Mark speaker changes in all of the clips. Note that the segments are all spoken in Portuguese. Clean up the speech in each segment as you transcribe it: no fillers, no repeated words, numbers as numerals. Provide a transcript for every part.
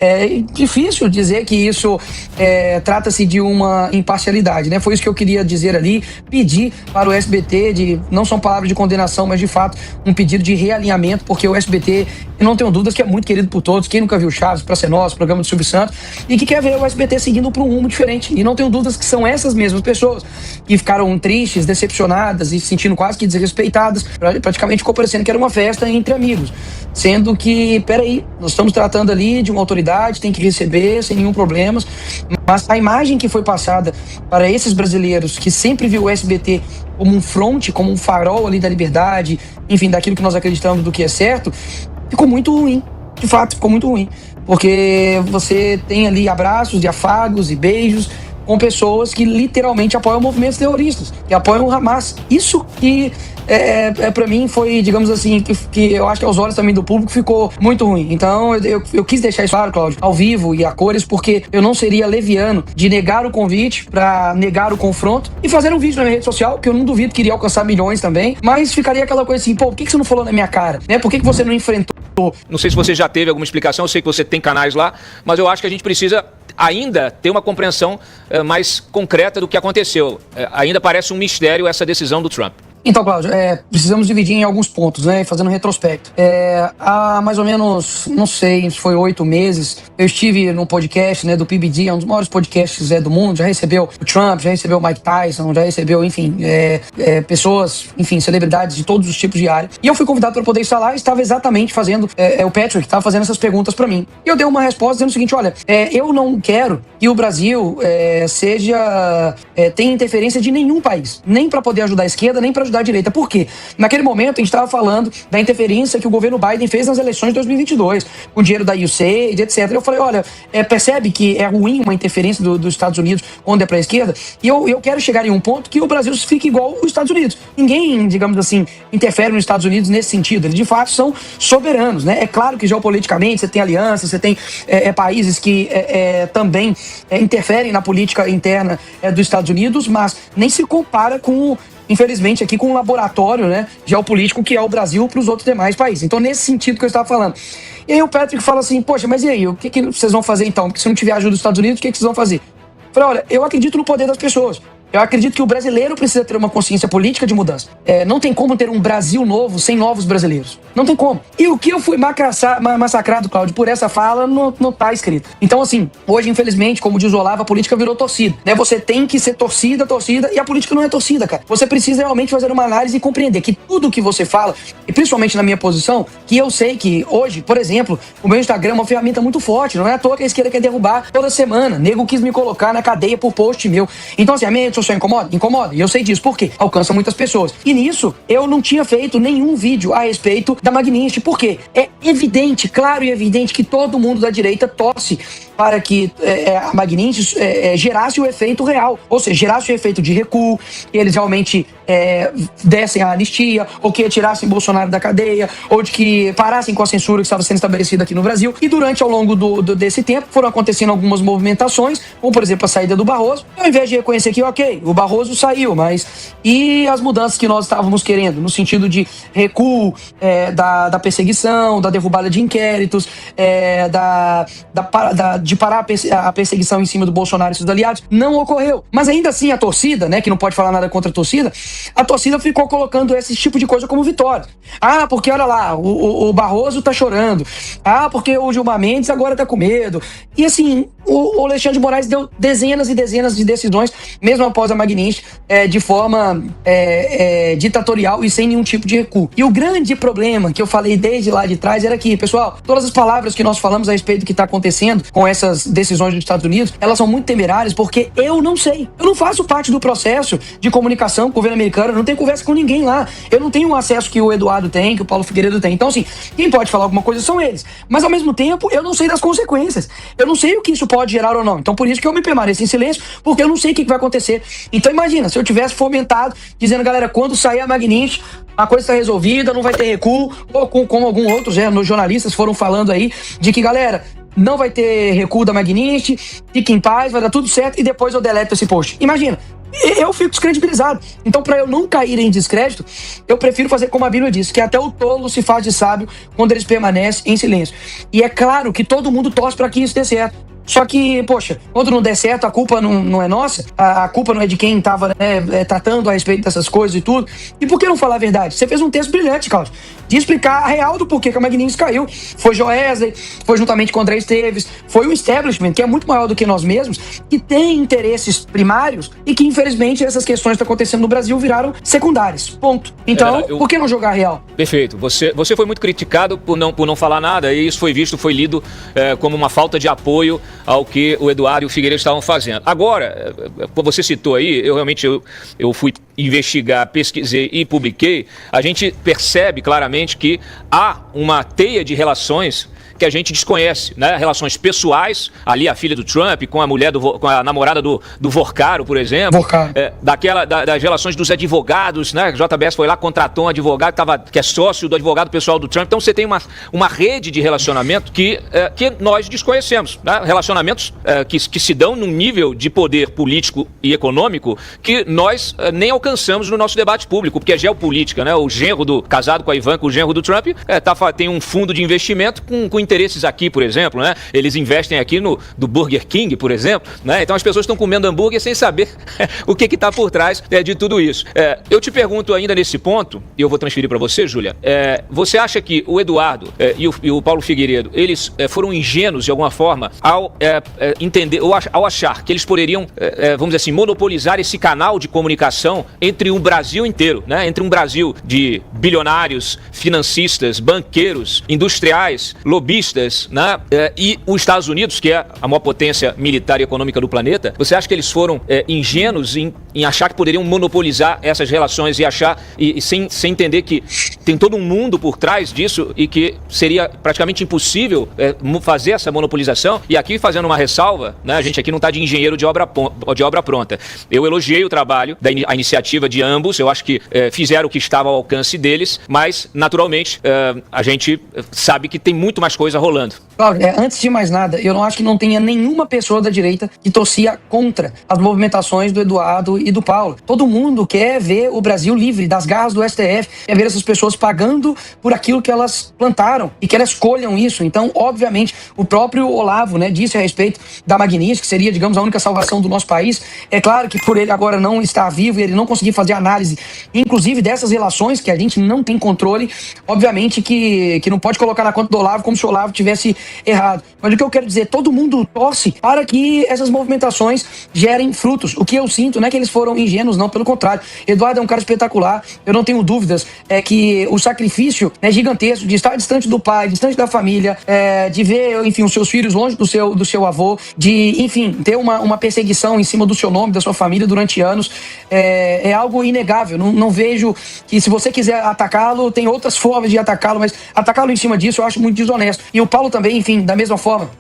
Speaker 1: É difícil dizer que isso trata-se de uma imparcialidade, né? Foi isso que eu queria dizer ali, pedir para o SBT, não são palavras de condenação, mas de fato um pedido de realinhamento, porque o SBT, eu não tenho dúvidas que é muito querido por todos, quem nunca viu Chaves, Pra Ser Nosso, programa do Silvio Santos, e que quer ver o SBT seguindo para um rumo diferente, e não tenho dúvidas que são essas mesmas pessoas que ficaram tristes, decepcionadas e se sentindo quase que desrespeitadas, praticamente ficou parecendo que era uma festa entre amigos, sendo que, peraí, nós estamos tratando ali de uma autoridade, tem que receber sem nenhum problema, mas a imagem que foi passada para esses brasileiros que sempre viu o SBT como um fronte, como um farol ali da liberdade, enfim, daquilo que nós acreditamos do que é certo, ficou muito ruim, de fato, ficou muito ruim, porque você tem ali abraços e afagos e beijos com pessoas que literalmente apoiam movimentos terroristas, que apoiam o Hamas. Isso que para mim foi, digamos assim, que eu acho que aos olhos também do público ficou muito ruim. Então eu quis deixar isso claro, Cláudio, ao vivo e a cores, porque eu não seria leviano de negar o convite para negar o confronto e fazer um vídeo na minha rede social, que eu não duvido que iria alcançar milhões também, mas ficaria aquela coisa assim, pô, por que você não falou na minha cara? Né? Por que você não enfrentou?
Speaker 2: Não sei se você já teve alguma explicação, eu sei que você tem canais lá, mas eu acho que a gente precisa ainda ter uma compreensão mais concreta do que aconteceu. Ainda parece um mistério essa decisão do Trump.
Speaker 1: Então, Cláudio, precisamos dividir em alguns pontos, né? Fazendo um retrospecto. Há mais ou menos, não sei, foi 8 meses, eu estive num podcast, né, do PBD, um dos maiores podcasts do mundo, já recebeu o Trump, já recebeu o Mike Tyson, já recebeu, enfim, pessoas, enfim, celebridades de todos os tipos de área. E eu fui convidado para poder estar lá e estava exatamente fazendo, o Patrick estava fazendo essas perguntas para mim. E eu dei uma resposta dizendo o seguinte, olha, eu não quero que o Brasil tenha interferência de nenhum país, nem para poder ajudar a esquerda, nem para ajudar a direita. Por quê? Naquele momento a gente estava falando da interferência que o governo Biden fez nas eleições de 2022, com dinheiro da USAID, etc. Eu falei, olha, percebe que é ruim uma interferência dos Estados Unidos quando é para a esquerda? E eu quero chegar em um ponto que o Brasil fique igual os Estados Unidos. Ninguém, digamos assim, interfere nos Estados Unidos nesse sentido. Eles de fato são soberanos, né? É claro que geopoliticamente você tem alianças, você tem países que também interferem na política interna dos Estados Unidos, mas nem se compara com, infelizmente, aqui com um laboratório, né, geopolítico que é o Brasil para os outros demais países. Então, nesse sentido que eu estava falando. E aí o Patrick fala assim, poxa, mas e aí, o que vocês vão fazer então? Porque se não tiver ajuda dos Estados Unidos, o que vocês vão fazer? Eu falei, olha, eu acredito no poder das pessoas. Eu acredito que o brasileiro precisa ter uma consciência política de mudança. Não tem como ter um Brasil novo sem novos brasileiros. Não tem como. E o que eu fui massacrado, Cláudio, por essa fala, não tá escrito. Então, assim, hoje, infelizmente, como diz o Olavo, a política virou torcida. Né? Você tem que ser torcida, e a política não é torcida, cara. Você precisa realmente fazer uma análise e compreender que tudo que você fala, e principalmente na minha posição, que eu sei que hoje, por exemplo, o meu Instagram é uma ferramenta muito forte. Não é à toa que a esquerda quer derrubar toda semana. Nego quis me colocar na cadeia por post meu. Então, assim, a minha rede social incomoda? Incomoda. E eu sei disso. Por quê? Alcança muitas pessoas. E nisso, eu não tinha feito nenhum vídeo a respeito da Magnitsky. Por quê? É evidente, claro e evidente, que todo mundo da direita torce para que a Magnitsky gerasse o efeito real. Ou seja, gerasse o efeito de recuo, que eles realmente dessem a anistia, ou que tirassem Bolsonaro da cadeia, ou de que parassem com a censura que estava sendo estabelecida aqui no Brasil. E durante, ao longo desse tempo, foram acontecendo algumas movimentações, como, por exemplo, a saída do Barroso. Ao invés de reconhecer que, ok, o Barroso saiu, mas e as mudanças que nós estávamos querendo, no sentido de recuo da perseguição, da derrubada de inquéritos, de parar a perseguição em cima do Bolsonaro e seus aliados, não ocorreu. Mas ainda assim a torcida, né, que não pode falar nada contra a torcida ficou colocando esse tipo de coisa como vitória. Ah, porque olha lá, o Barroso tá chorando. Ah, porque o Gilmar Mendes agora tá com medo. E assim, o Alexandre de Moraes deu dezenas e dezenas de decisões, mesmo após a Magnitsky, de forma ditatorial e sem nenhum tipo de recuo. E o grande problema que eu falei desde lá de trás era que, pessoal, todas as palavras que nós falamos a respeito do que está acontecendo com essas decisões dos Estados Unidos, elas são muito temerárias porque eu não sei. Eu não faço parte do processo de comunicação com o governo americano, eu não tenho conversa com ninguém lá. Eu não tenho o acesso que o Eduardo tem, que o Paulo Figueiredo tem. Então, assim, quem pode falar alguma coisa são eles. Mas, ao mesmo tempo, eu não sei das consequências. Eu não sei o que isso pode gerar ou não. Então, por isso que eu me permaneço em silêncio, porque eu não sei o que vai acontecer. Então, imagina, se eu tivesse fomentado, dizendo, galera, quando sair a Magnitsky, a coisa está resolvida, não vai ter recuo, ou como alguns outros jornalistas foram falando aí, de que, galera, não vai ter recuo da Magnitsky, fique em paz, vai dar tudo certo, e depois eu deleto esse post. Imagina, eu fico descredibilizado. Então, para eu não cair em descrédito, eu prefiro fazer como a Bíblia diz, que até o tolo se faz de sábio quando eles permanecem em silêncio. E é claro que todo mundo torce para que isso dê certo. Só que, poxa, quando não der certo, a culpa não é nossa, a culpa não é de quem estava tratando a respeito dessas coisas e tudo. E por que não falar a verdade? Você fez um texto brilhante, Cláudio, de explicar a real do porquê que a Magnitsky caiu. Foi Joesley, foi juntamente com André Esteves, foi um establishment que é muito maior do que nós mesmos, que tem interesses primários e que, infelizmente, essas questões que estão acontecendo no Brasil viraram secundárias. Ponto. Então, por que não jogar a real?
Speaker 2: Perfeito. Você foi muito criticado por não falar nada, e isso foi lido como uma falta de apoio ao que o Eduardo e o Figueiredo estavam fazendo. Agora, como você citou aí, eu fui investigar, pesquisei e publiquei, a gente percebe claramente que há uma teia de relações que a gente desconhece, né? Relações pessoais, ali a filha do Trump com a mulher com a namorada do Vorcaro, por exemplo.
Speaker 1: Vorcaro.
Speaker 2: Das relações dos advogados, né? A JBS foi lá, contratou um advogado que é sócio do advogado pessoal do Trump. Então você tem uma rede de relacionamento que nós desconhecemos, né? Relacionamentos que se dão num nível de poder político e econômico que nós nem alcançamos no nosso debate público, porque é geopolítica, né? O genro casado com a Ivanka, o genro do Trump, tem um fundo de investimento com interesses aqui, por exemplo, né? Eles investem aqui do Burger King, por exemplo, né? Então as pessoas estão comendo hambúrguer sem saber o que está por trás de tudo isso. Eu te pergunto ainda nesse ponto, e eu vou transferir para você, Júlia, você acha que o Eduardo e o Paulo Figueiredo, eles foram ingênuos de alguma forma ao entender, ou ao achar que eles poderiam, vamos dizer assim, monopolizar esse canal de comunicação entre um Brasil inteiro, né? Entre um Brasil de bilionários, financistas, banqueiros, industriais, lobistas, né? E os Estados Unidos, que é a maior potência militar e econômica do planeta? Você acha que eles foram ingênuos em achar que poderiam monopolizar essas relações e sem entender que tem todo um mundo por trás disso e que seria praticamente impossível fazer essa monopolização? E aqui, fazendo uma ressalva, né? A gente aqui não está de engenheiro de obra pronta. Eu elogiei o trabalho, a iniciativa de ambos, eu acho que fizeram o que estava ao alcance deles, mas, naturalmente, a gente sabe que tem muito mais coisa rolando.
Speaker 1: Cláudio, antes de mais nada, eu não acho que não tenha nenhuma pessoa da direita que torcia contra as movimentações do Eduardo e do Paulo. Todo mundo quer ver o Brasil livre das garras do STF, quer ver essas pessoas pagando por aquilo que elas plantaram e que elas escolham isso. Então, obviamente, o próprio Olavo, né, disse a respeito da Magnitsky, que seria, digamos, a única salvação do nosso país. É claro que por ele agora não estar vivo e ele não conseguir fazer análise, inclusive dessas relações que a gente não tem controle, obviamente que não pode colocar na conta do Olavo como se o Olavo tivesse errado. Mas o que eu quero dizer, todo mundo torce para que essas movimentações gerem frutos. O que eu sinto não é que eles foram ingênuos, não, pelo contrário. Eduardo é um cara espetacular, eu não tenho dúvidas que o sacrifício é gigantesco de estar distante do pai, distante da família, de ver, enfim, os seus filhos longe do seu avô, de, enfim, ter uma perseguição em cima do seu nome, da sua família durante anos, é algo inegável. Não vejo que, se você quiser atacá-lo, tem outras formas de atacá-lo, mas atacá-lo em cima disso eu acho muito desonesto. E o Paulo também, enfim, da mesma forma,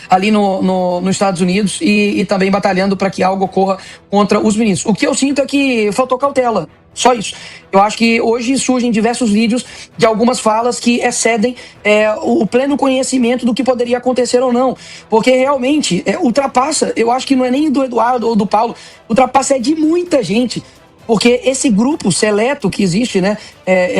Speaker 1: ali nos Estados Unidos e também batalhando para que algo ocorra contra os ministros. O que eu sinto é que faltou cautela. Só isso. Eu acho que hoje surgem diversos vídeos de algumas falas que excedem o pleno conhecimento do que poderia acontecer ou não. Porque realmente ultrapassa, eu acho que não é nem do Eduardo ou do Paulo, ultrapassa de muita gente. Porque esse grupo seleto que existe, né,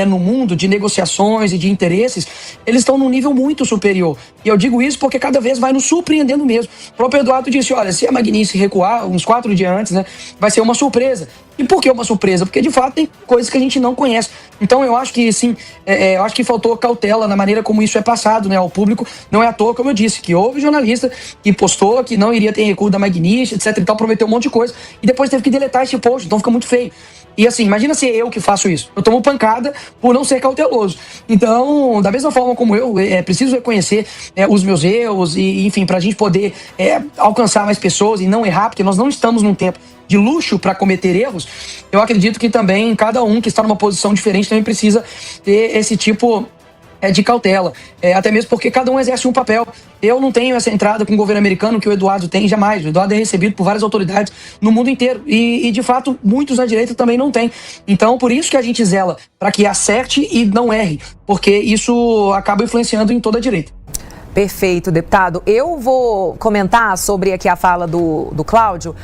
Speaker 1: no mundo de negociações e de interesses, eles estão num nível muito superior. E eu digo isso porque cada vez vai nos surpreendendo mesmo. O próprio Eduardo disse, olha, se a Magnitsky recuar uns 4 dias antes, né, vai ser uma surpresa. E por que uma surpresa? Porque, de fato, tem coisas que a gente não conhece. Então, eu acho que, sim, eu acho que faltou cautela na maneira como isso é passado, né, ao público. Não é à toa, como eu disse, que houve jornalista que postou que não iria ter recuo da Magnitsky, etc. e tal, prometeu um monte de coisa, e depois teve que deletar esse post, então fica muito feio. E assim, imagina ser eu que faço isso. Eu tomo pancada por não ser cauteloso. Então, da mesma forma como eu preciso reconhecer os meus erros e, enfim, pra gente poder alcançar mais pessoas e não errar, porque nós não estamos num tempo de luxo para cometer erros, eu acredito que também cada um que está numa posição diferente também precisa ter esse tipo de cautela, até mesmo porque cada um exerce um papel. Eu não tenho essa entrada com o governo americano que o Eduardo tem, jamais. O Eduardo é recebido por várias autoridades no mundo inteiro e de fato, muitos na direita também não têm. Então, por isso que a gente zela para que acerte e não erre, porque isso acaba influenciando em toda a direita.
Speaker 3: Perfeito, deputado. Eu vou comentar sobre aqui a fala do Cláudio,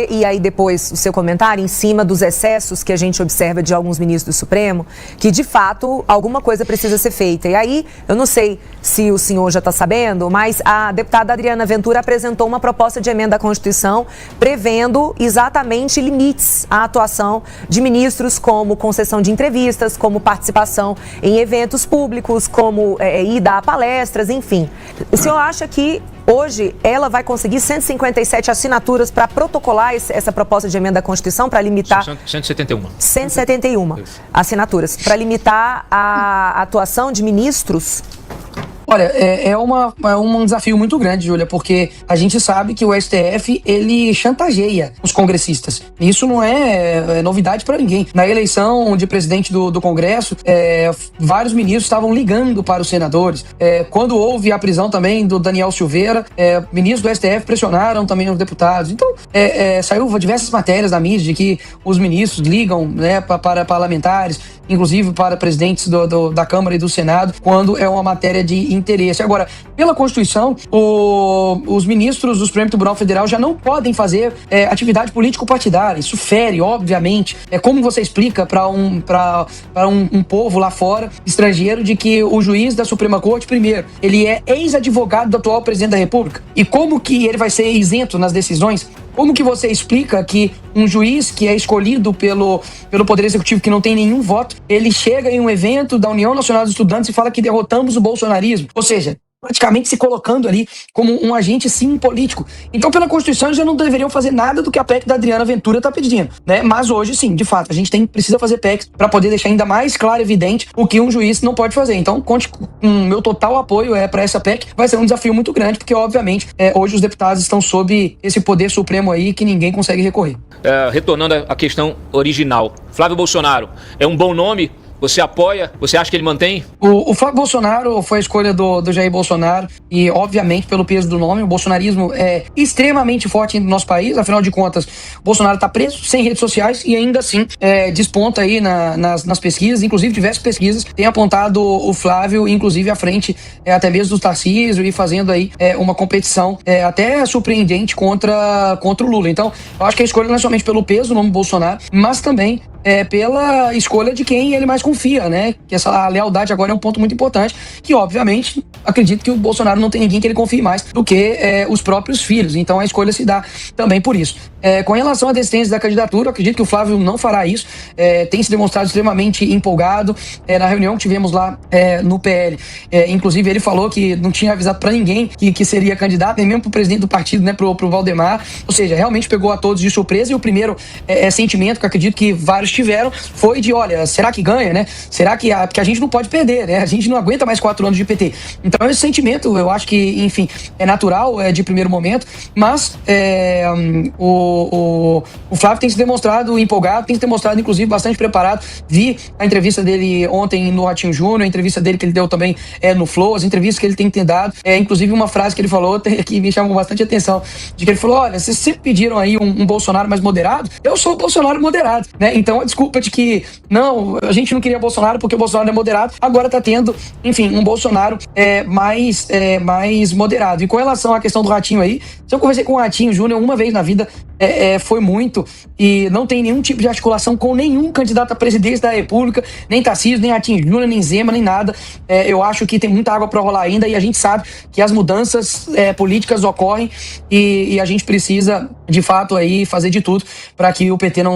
Speaker 3: e aí depois o seu comentário em cima dos excessos que a gente observa de alguns ministros do Supremo, que de fato alguma coisa precisa ser feita. E aí, eu não sei se o senhor já está sabendo, mas a deputada Adriana Ventura apresentou uma proposta de emenda à Constituição prevendo exatamente limites à atuação de ministros, como concessão de entrevistas, como participação em eventos públicos, como ida a palestras, enfim. O senhor acha que hoje ela vai conseguir 157 assinaturas para protocolar essa proposta de emenda à Constituição, para limitar...
Speaker 2: 171.
Speaker 3: 171 assinaturas, para limitar a atuação de ministros?
Speaker 1: Olha, é um desafio muito grande, Júlia, porque a gente sabe que o STF, ele chantageia os congressistas. Isso não é novidade para ninguém. Na eleição de presidente do Congresso, vários ministros estavam ligando para os senadores. Quando houve a prisão também do Daniel Silveira, ministros do STF pressionaram também os deputados. Então, saiu diversas matérias na mídia de que os ministros ligam, né, para parlamentares, inclusive para presidentes da Câmara e do Senado, quando é uma matéria de interesse. Agora, pela Constituição, os ministros do Supremo Tribunal Federal já não podem fazer atividade político-partidária. Isso fere, obviamente. Como você explica para um povo lá fora, estrangeiro, de que o juiz da Suprema Corte, primeiro, ele é ex-advogado do atual presidente da República? E como que ele vai ser isento nas decisões? Como que você explica que um juiz que é escolhido pelo Poder Executivo, que não tem nenhum voto, ele chega em um evento da União Nacional dos Estudantes e fala que derrotamos o bolsonarismo? Ou seja, praticamente se colocando ali como um agente, sim, político. Então, pela Constituição, eles já não deveriam fazer nada do que a PEC da Adriana Ventura está pedindo, né? Mas hoje, sim, de fato, a gente precisa fazer PECs para poder deixar ainda mais claro e evidente o que um juiz não pode fazer. Então, conte com o meu total apoio para essa PEC. Vai ser um desafio muito grande, porque, obviamente, hoje os deputados estão sob esse poder supremo aí que ninguém consegue recorrer.
Speaker 2: Retornando à questão original, Flávio Bolsonaro é um bom nome? Você apoia? Você acha que ele mantém?
Speaker 1: O Flávio Bolsonaro foi a escolha do Jair Bolsonaro e, obviamente, pelo peso do nome, o bolsonarismo é extremamente forte no nosso país. Afinal de contas, o Bolsonaro está preso, sem redes sociais e ainda assim desponta aí nas pesquisas. Inclusive, diversas pesquisas têm apontado o Flávio, inclusive, à frente até mesmo do Tarcísio e fazendo aí uma competição até surpreendente contra o Lula. Então, eu acho que a escolha não é somente pelo peso do nome Bolsonaro, mas também pela escolha de quem ele mais confia, né? Que a lealdade agora é um ponto muito importante, que obviamente acredito que o Bolsonaro não tem ninguém que ele confie mais do que os próprios filhos. Então a escolha se dá também por isso. Com relação à desistência da candidatura, eu acredito que o Flávio não fará isso. Tem se demonstrado extremamente empolgado. Na reunião que tivemos lá no PL, inclusive ele falou que não tinha avisado para ninguém que seria candidato, nem mesmo pro presidente do partido, né? Pro Valdemar. Ou seja, realmente pegou a todos de surpresa. E o primeiro sentimento que eu acredito que vários tiveram foi de, olha, será que ganha, né? Será que porque a gente não pode perder, né? A gente não aguenta mais 4 anos de PT. Então esse sentimento, eu acho que, enfim, é natural, de primeiro momento, mas o Flávio tem se demonstrado empolgado, tem se demonstrado, inclusive, bastante preparado. Vi a entrevista dele ontem no Ratinho Júnior, a entrevista dele que ele deu também no Flow, as entrevistas que ele tem dado, inclusive uma frase que ele falou que me chamou bastante atenção, de que ele falou, olha, vocês sempre pediram aí um Bolsonaro mais moderado, eu sou o Bolsonaro moderado, né? Então a desculpa de que, não, a gente não queria Bolsonaro porque o Bolsonaro é moderado, agora tá tendo, enfim, um Bolsonaro mais moderado. E com relação à questão do Ratinho aí, se eu conversei com o Ratinho Júnior uma vez na vida, foi muito, e não tem nenhum tipo de articulação com nenhum candidato à presidência da República, nem Tarcísio, nem Ratinho Júnior, nem Zema, nem nada. Eu acho que tem muita água para rolar ainda e a gente sabe que as mudanças políticas ocorrem e a gente precisa, de fato, aí fazer de tudo para que o PT não